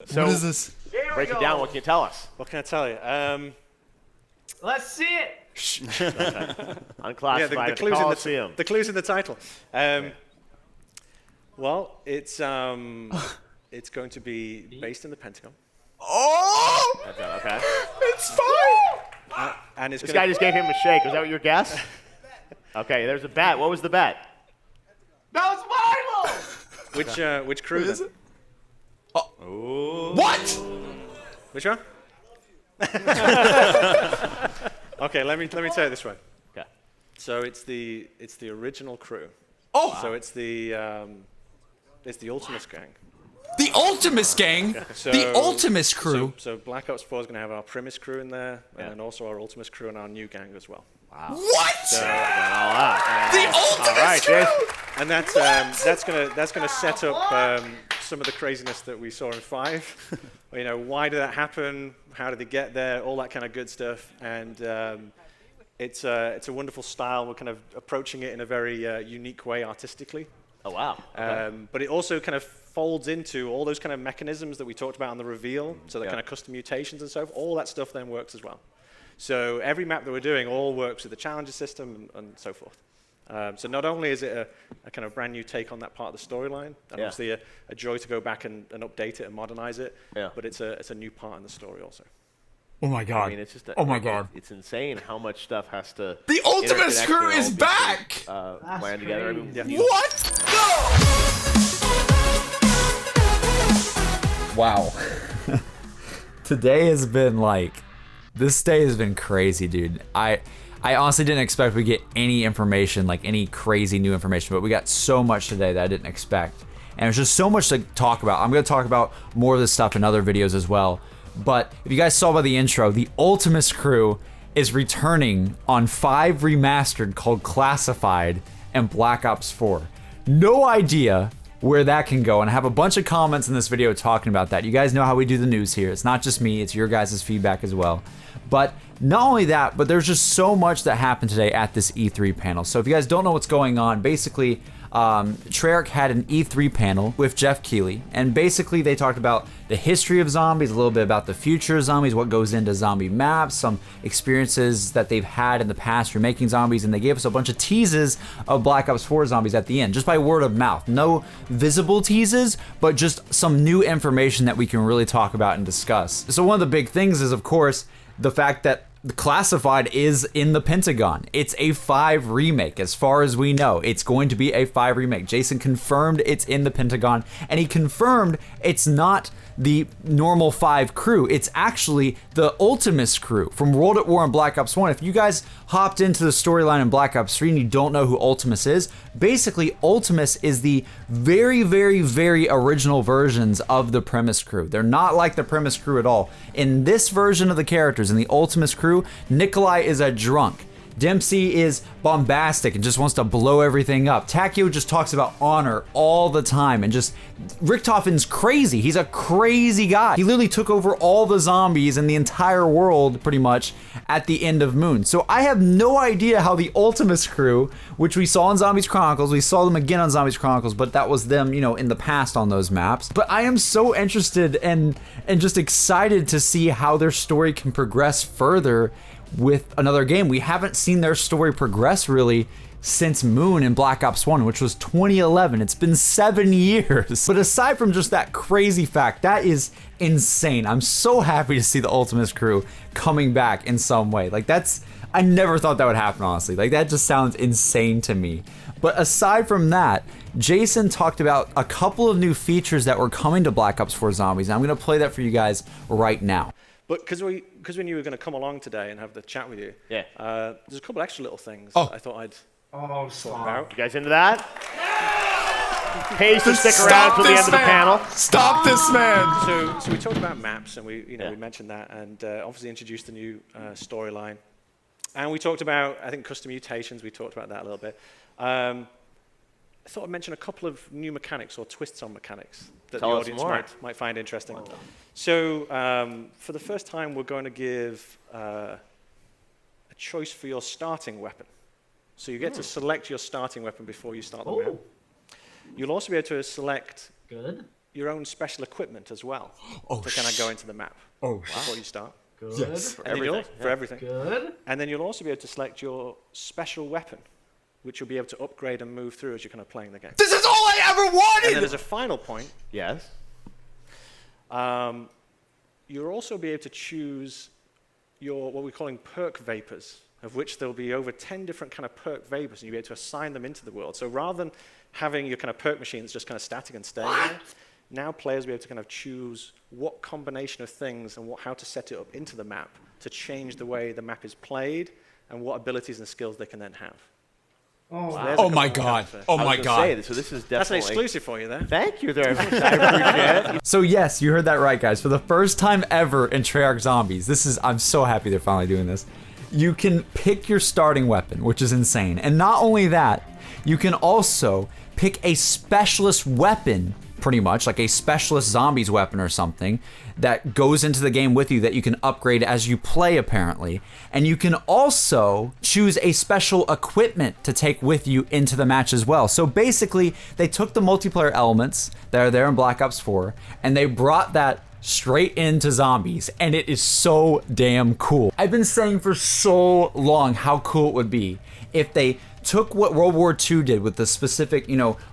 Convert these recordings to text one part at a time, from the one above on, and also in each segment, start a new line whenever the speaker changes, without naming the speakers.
So,
what is this?
Break it down. What can you tell us?
What can I tell you?
Let's see it.
Unclassified.
Yeah, the clues in the title. Well, it's going to be based in the Pentagon.
Oh!
Okay.
It's fine!
And it's
This guy just gave him a shake. Was that what your guess? Okay, there's a bet. What was the bet?
That was Milo.
Which crew
What is
then?
it? Oh. What?
Which one? Okay, let me tell you this one.
Okay.
So it's the original crew.
Oh!
So it's the ULTIMUS gang.
The Ultimus gang?
So,
the Ultimus crew?
So Black Ops 4 is going to have our Primus crew in there, and then also our Ultimus crew and our new gang as well.
Wow.
What?
So,
the Ultimus
right,
crew?
and that's gonna set up some of the craziness that we saw in 5. You know, why did that happen? How did they get there? All that kind of good stuff. And it's a wonderful style. We're kind of approaching it in a very unique way artistically.
Oh, wow. Okay.
But it also kind of folds into all those kind of mechanisms that we talked about on the reveal. So the kind of custom mutations and so forth. All that stuff then works as well. So every map that we're doing all works with the challenger system and so forth. So not only is it a kind of brand new take on that part of the storyline, and obviously a joy to go back and update it and modernize it, but it's a new part in the story also.
Oh my god.
I mean, it's just
oh my god.
It's insane how much stuff has to.
The Ultimus crew is back!
Land together. I mean,
What? No! Wow. Today has been like, this day has been crazy, dude. I honestly didn't expect we'd get any information, like any crazy new information, but we got so much today that I didn't expect. And there's just so much to talk about. I'm gonna talk about more of this stuff in other videos as well. But if you guys saw by the intro, the Ultimus crew is returning on 5 Remastered called Classified and Black Ops 4. No idea where that can go, and I have a bunch of comments in this video talking about that. You guys know how we do the news here. It's not just me, it's your guys' feedback as well. But not only that, but there's just so much that happened today at this E3 panel. So if you guys don't know what's going on, basically, Treyarch had an E3 panel with Jeff Keighley, and basically they talked about the history of zombies, a little bit about the future of zombies, what goes into zombie maps, some experiences that they've had in the past remaking zombies, and they gave us a bunch of teases of Black Ops 4 zombies at the end, just by word of mouth. No visible teases, but just some new information that we can really talk about and discuss. So one of the big things is, of course, the fact that the Classified is in the Pentagon. It's a 5 remake, as far as we know. It's going to be a 5 remake. Jason confirmed it's in the Pentagon, and he confirmed it's not the normal 5 crew. It's actually the Ultimus crew from World at War and Black Ops 1. If you guys hopped into the storyline in Black Ops 3 and you don't know who Ultimus is, basically Ultimus is the very, very, very original versions of the Premise crew. They're not like the Premise crew at all. In this version of the characters, in the Ultimus crew, Nikolai is a drunk. Dempsey is bombastic and just wants to blow everything up. Takio just talks about honor all the time, and just Richtofen's crazy. He's a crazy guy. He literally took over all the zombies in the entire world pretty much at the end of Moon. So I have no idea how the Ultimus crew, which we saw in Zombies Chronicles, we saw them again on Zombies Chronicles, but that was them, you know, in the past on those maps. But I am so interested and just excited to see how their story can progress further with another game. We haven't seen their story progress really since Moon in Black Ops 1, which was 2011. It's been 7 years. But aside from just that crazy fact, that is insane. I'm so happy to see the Ultimus crew coming back in some way. Like, that's, I never thought that would happen, honestly. Like, that just sounds insane to me. But aside from that, Jason talked about a couple of new features that were coming to Black Ops 4 Zombies, and I'm gonna play that for you guys right now.
But because we knew you were going to come along today and have the chat with you, there's a couple extra little things I thought I'd talk about.
You guys into that? Pays to stick around till the end of the panel.
Stop this man!
So we talked about maps, and we mentioned that, and obviously introduced a new storyline, and we talked about, I think, custom mutations. We talked about that a little bit. I thought I'd mention a couple of new mechanics or twists on mechanics that the audience might find interesting. So for the first time, we're going to give a choice for your starting weapon. So you get to select your starting weapon before you start the round. You'll also be able to select your own special equipment as well to kind of go into the map before you start.
Good.
Yes.
For everything. For everything.
Good.
And then you'll also be able to select your special weapon, which you'll be able to upgrade and move through as you're kind of playing the game.
This is all I ever
And then
wanted!
there's a final point.
Yes.
You'll also be able to choose your, what we're calling perk vapors, of which there'll be over 10 different kind of perk vapors, and you'll be able to assign them into the world. So rather than having your kind of perk machine that's just kind of static and staying there, now players will be able to kind of choose what combination of things and how to set it up into the map to change the way the map is played and what abilities and skills they can then have.
Oh,
So there's a
Oh my
couple of
god.
benefits.
Oh
I was
my
gonna
god.
say, so this is
That's an
definitely.
exclusive for you there.
Thank you very much. I appreciate it.
So yes, you heard that right, guys. For the first time ever in Treyarch Zombies, I'm so happy they're finally doing this. You can pick your starting weapon, which is insane. And not only that, you can also pick a specialist weapon, pretty much, like a specialist zombies weapon or something, that goes into the game with you that you can upgrade as you play, apparently. And you can also choose a special equipment to take with you into the match as well. So basically, they took the multiplayer elements that are there in Black Ops 4, and they brought that straight into zombies, and it is so damn cool. I've been saying for so long how cool it would be if they took what World War II did with the specific,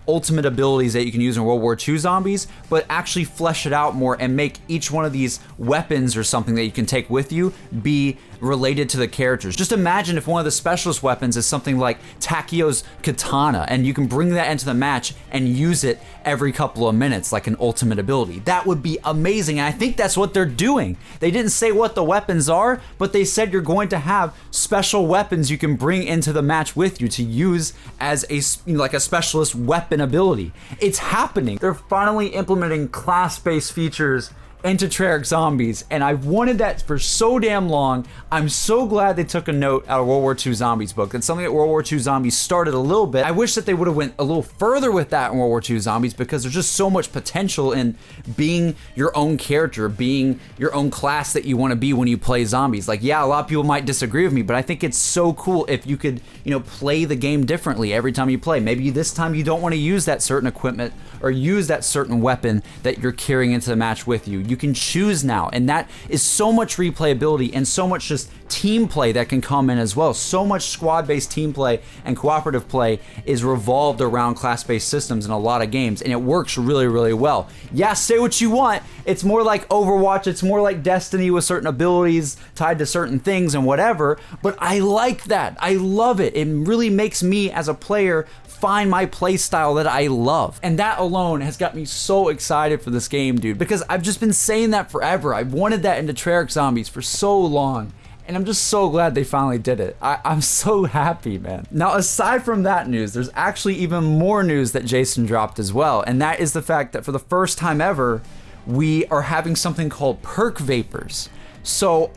ultimate abilities that you can use in World War II zombies, but actually flesh it out more and make each one of these weapons or something that you can take with you be related to the characters. Just imagine if one of the specialist weapons is something like Takio's katana, and you can bring that into the match and use it every couple of minutes like an ultimate ability. That would be amazing, and I think that's what they're doing. They didn't say what the weapons are, but they said you're going to have special weapons you can bring into the match with you to use as a specialist weapon ability. It's happening. They're finally implementing class-based features into Treyarch Zombies, and I've wanted that for so damn long. I'm so glad they took a note out of World War II Zombies book. That's something that World War II Zombies started a little bit. I wish that they would have went a little further with that in World War II Zombies, because there's just so much potential in being your own character, being your own class that you want to be when you play zombies. Like, yeah, a lot of people might disagree with me, but I think it's so cool if you could, play the game differently every time you play. Maybe this time you don't want to use that certain equipment or use that certain weapon that you're carrying into the match with you. You can choose now, and that is so much replayability and so much just team play that can come in as well. So much squad-based team play and cooperative play is revolved around class-based systems in a lot of games, and it works really, really well. Yeah, say what you want. It's more like Overwatch, it's more like Destiny with certain abilities tied to certain things and whatever, but I like that. I love it. It really makes me as a player find my play style that I love. And that alone has got me so excited for this game, dude, because I've just been saying that forever. I've wanted that into Treyarch Zombies for so long, and I'm just so glad they finally did it. I'm so happy, man. Now, aside from that news, there's actually even more news that Jason dropped as well, and that is the fact that for the first time ever, we are having something called perk vapors. So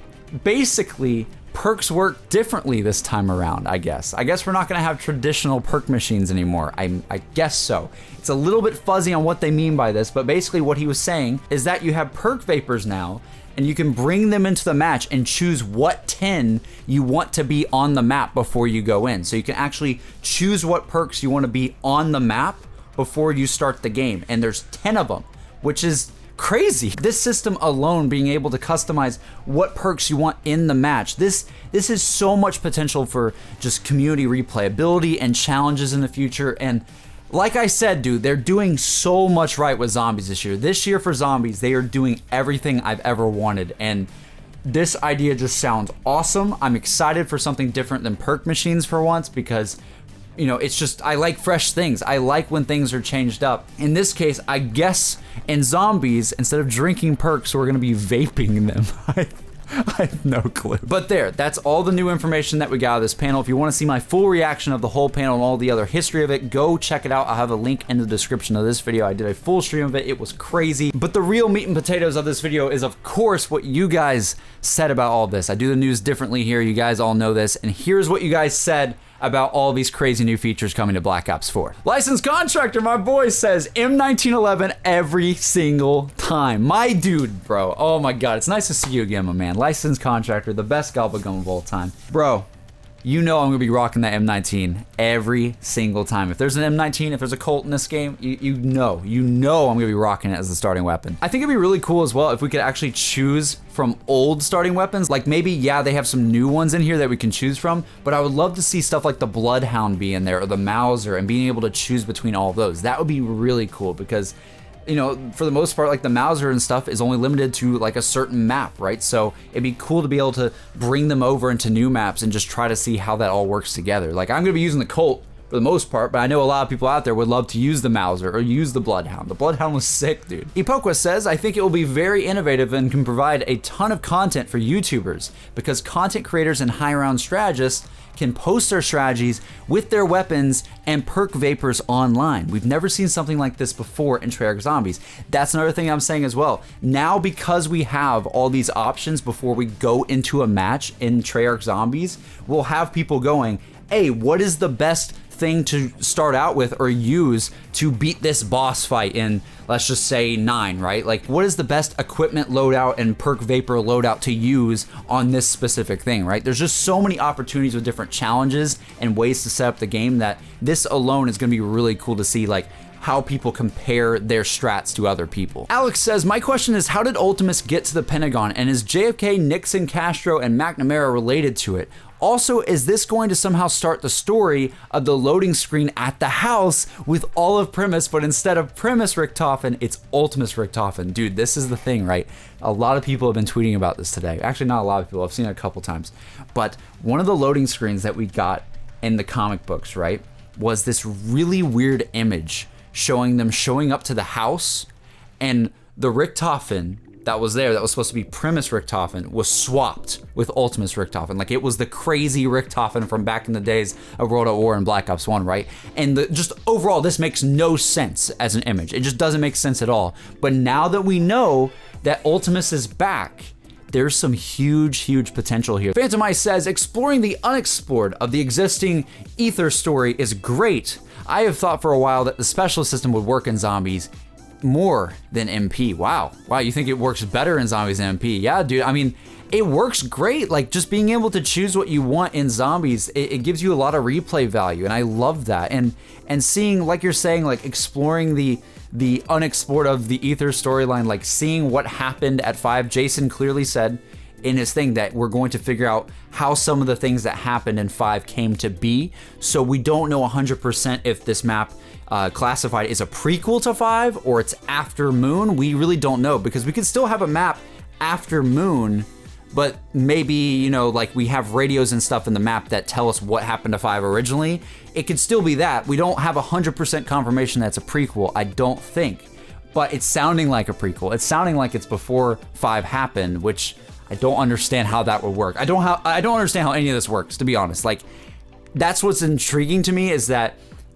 basically, perks work differently this time around, I guess. I guess we're not gonna have traditional perk machines anymore. I guess so. It's a little bit fuzzy on what they mean by this, but basically what he was saying is that you have perk vapors now, and you can bring them into the match and choose what 10 you want to be on the map before you go in. So you can actually choose what perks you want to be on the map before you start the game, and there's 10 of them, which is crazy. This system alone, being able to customize what perks you want in the match, this is so much potential for just community replayability and challenges in the future. And like I said, dude, they're doing so much right with zombies this year. This year for zombies, they are doing everything I've ever wanted, and this idea just sounds awesome. I'm excited for something different than perk machines for once, because it's just, I like fresh things. I like when things are changed up. In this case, I guess in zombies, instead of drinking perks, we're gonna be vaping them. I have no clue. But that's all the new information that we got out of this panel. If you want to see my full reaction of the whole panel and all the other history of it, go check it out. I'll have a link in the description of this video. I did a full stream of it. It was crazy. But the real meat and potatoes of this video is, of course, what you guys said about all this. I do the news differently here. You guys all know this. And here's what you guys said about all these crazy new features coming to Black Ops 4. Licensed Contractor, my boy, says M1911 every single time. My dude, bro. Oh my god, it's nice to see you again, my man. Licensed Contractor, the best gobblegum of all time. Bro, you know I'm gonna be rocking that M19 every single time. If there's an M19, if there's a Colt in this game, you know I'm gonna be rocking it as the starting weapon. I think it'd be really cool as well if we could actually choose from old starting weapons. Like maybe, yeah, they have some new ones in here that we can choose from, but I would love to see stuff like the Bloodhound be in there or the Mauser and being able to choose between all of those. That would be really cool because, you know, for the most part, like the Mauser and stuff is only limited to like a certain map, right? So it'd be cool to be able to bring them over into new maps and just try to see how that all works together. Like I'm gonna be using the Colt for the most part, but I know a lot of people out there would love to use the Mauser or use the Bloodhound. The Bloodhound was sick, dude. Epoquest says, I think it will be very innovative and can provide a ton of content for YouTubers because content creators and high round strategists can post their strategies with their weapons and perk vapors online. We've never seen something like this before in Treyarch Zombies. That's another thing I'm saying as well. Now, because we have all these options before we go into a match in Treyarch Zombies, we'll have people going, hey, what is the best thing to start out with or use to beat this boss fight in, let's just say 9, right? Like, what is the best equipment loadout and perk vapor loadout to use on this specific thing, right? There's just so many opportunities with different challenges and ways to set up the game that this alone is gonna be really cool to see, like, how people compare their strats to other people. Alex says, my question is, how did Ultimus get to the Pentagon, and is JFK, Nixon, Castro, and McNamara related to it? Also, is this going to somehow start the story of the loading screen at the house with all of Primus, but instead of Primus Richtofen, it's Ultimus Richtofen? Dude, this is the thing, right? A lot of people have been tweeting about this today. Actually, not a lot of people. I've seen it a couple times. But one of the loading screens that we got in the comic books, right, was this really weird image showing them showing up to the house, and the Richtofen that was there, that was supposed to be Primus Richtofen, was swapped with Ultimus Richtofen. Like, it was the crazy Richtofen from back in the days of World at War and Black Ops 1, right? And just overall, this makes no sense as an image. It just doesn't make sense at all. But now that we know that Ultimus is back, there's some huge potential here. Phantom Ice says, exploring the unexplored of the existing Ether story is great. I have thought for a while that the specialist system would work in Zombies more than MP. Wow, you think it works better in Zombies than MP? Yeah, dude, I mean, it works great. Like, just being able to choose what you want in Zombies, it gives you a lot of replay value, and I love that. And seeing, like you're saying, like exploring the unexplored of the Ether storyline, like seeing what happened at 5. Jason clearly said in his thing that we're going to figure out how some of the things that happened in 5 came to be. So we don't know 100% if this map classified is a prequel to 5 or it's after Moon. We really don't know, because we could still have a map after Moon, but maybe, you know, like we have radios and stuff in the map that tell us what happened to 5 originally. It could still be that. We don't have 100% confirmation that's a prequel, I don't think, but it's sounding like a prequel. It's sounding like it's before 5 happened, which I don't understand how that would work. I don't understand how any of this works, to be honest. Like, that's what's intriguing to me, is that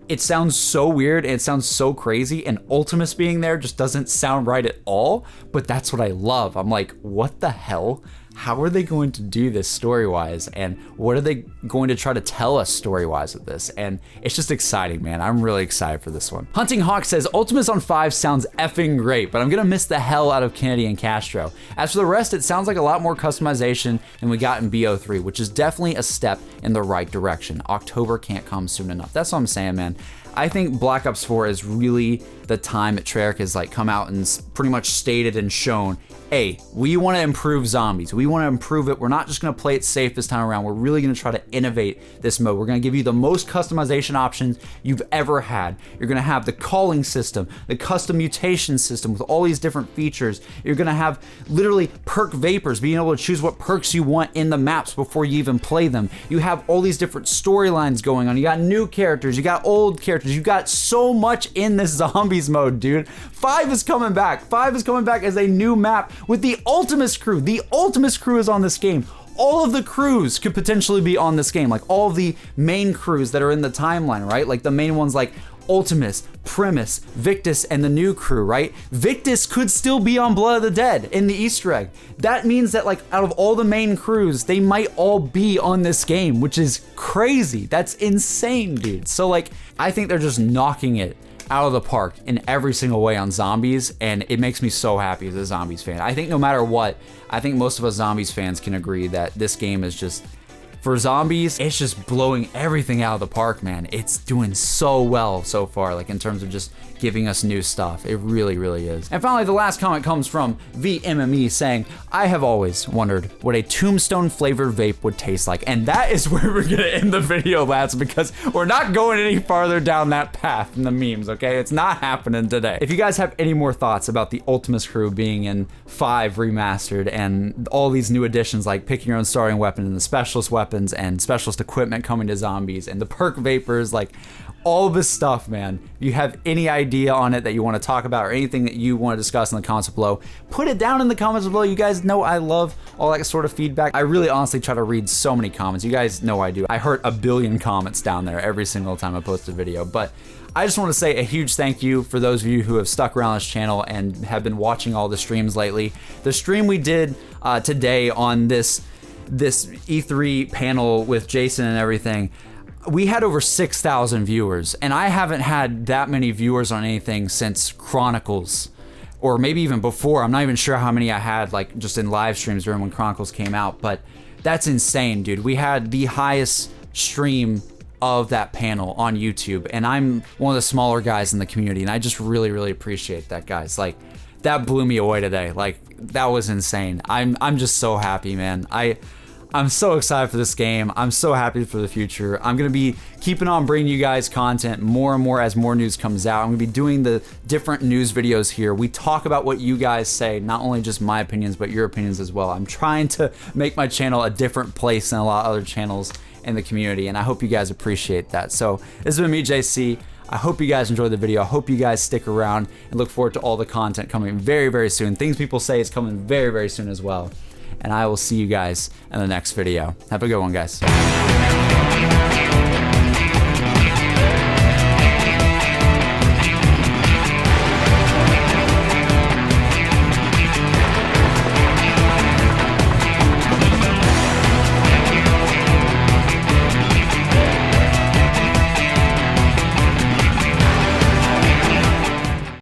it sounds so weird and it sounds so crazy, and Ultimus being there just doesn't sound right at all, but that's what I love. I'm like, what the hell? How are they going to do this story-wise, and what are they going to try to tell us story-wise with this? And it's just exciting, man. I'm really excited for this one. Hunting Hawk says, Ultimus on 5 sounds effing great, but I'm gonna miss the hell out of Kennedy and Castro. As for the rest, it sounds like a lot more customization than we got in BO3, which is definitely a step in the right direction. October can't come soon enough. That's what I'm saying, man. I think Black Ops 4 is really the time that Treyarch has like come out and pretty much stated and shown, hey, we want to improve Zombies. We want to improve it. We're not just going to play it safe this time around. We're really going to try to innovate this mode. We're going to give you the most customization options you've ever had. You're going to have the calling system, the custom mutation system with all these different features. You're going to have literally perk vapors, being able to choose what perks you want in the maps before you even play them. You have all these different storylines going on. You got new characters. You got old characters. You got so much in this Zombies mode, dude. 5 is coming back. 5 is coming back as a new map with the Ultimus crew. The Ultimus crew is on this game. All of the crews could potentially be on this game. Like all of the main crews that are in the timeline, right? Like the main ones like Ultimus, Primus, Victus, and the new crew, right? Victus could still be on Blood of the Dead in the Easter egg. That means that like out of all the main crews, they might all be on this game, which is crazy. That's insane, dude. So like, I think they're just knocking it out of the park in every single way on Zombies, and it makes me so happy as a Zombies fan. I think no matter what, I think most of us Zombies fans can agree that this game is just For zombies, it's just blowing everything out of the park, man. It's doing so well so far, like in terms of just giving us new stuff. It really, really is. And finally, the last comment comes from VMME saying, I have always wondered what a tombstone flavored vape would taste like. And that is where we're gonna end the video, lads, because we're not going any farther down that path in the memes, okay? It's not happening today. If you guys have any more thoughts about the Ultimus crew being in 5 remastered and all these new additions like picking your own starting weapon and the specialist weapons and specialist equipment coming to zombies and the perk vapors, like all of this stuff, man. If you have any idea on it that you want to talk about or anything that you want to discuss in the comments below, put it down in the comments below. You guys know I love all that sort of feedback. I really honestly try to read so many comments. You guys know I do. I heart 1 billion comments down there every single time I post a video. But I just want to say a huge thank you for those of you who have stuck around this channel and have been watching all the streams lately. The stream we did today on this E3 panel with Jason and everything, we had over 6,000 viewers, and I haven't had that many viewers on anything since Chronicles, or maybe even before. I'm not even sure how many I had, like just in live streams during when Chronicles came out, but that's insane, dude. We had the highest stream of that panel on YouTube, and I'm one of the smaller guys in the community, and I just really, really appreciate that, guys. Like, that blew me away today. Like, that was insane. I'm just so happy, man. I'm so excited for this game. I'm so happy for the future. I'm gonna be keeping on bringing you guys content more and more as more news comes out. I'm gonna be doing the different news videos here. We talk about what you guys say, not only just my opinions, but your opinions as well. I'm trying to make my channel a different place than a lot of other channels in the community, and I hope you guys appreciate that. So this has been me, JC. I hope you guys enjoyed the video. I hope you guys stick around and look forward to all the content coming very, very soon. Things people say is coming very, very soon as well. And I will see you guys in the next video. Have a good one, guys.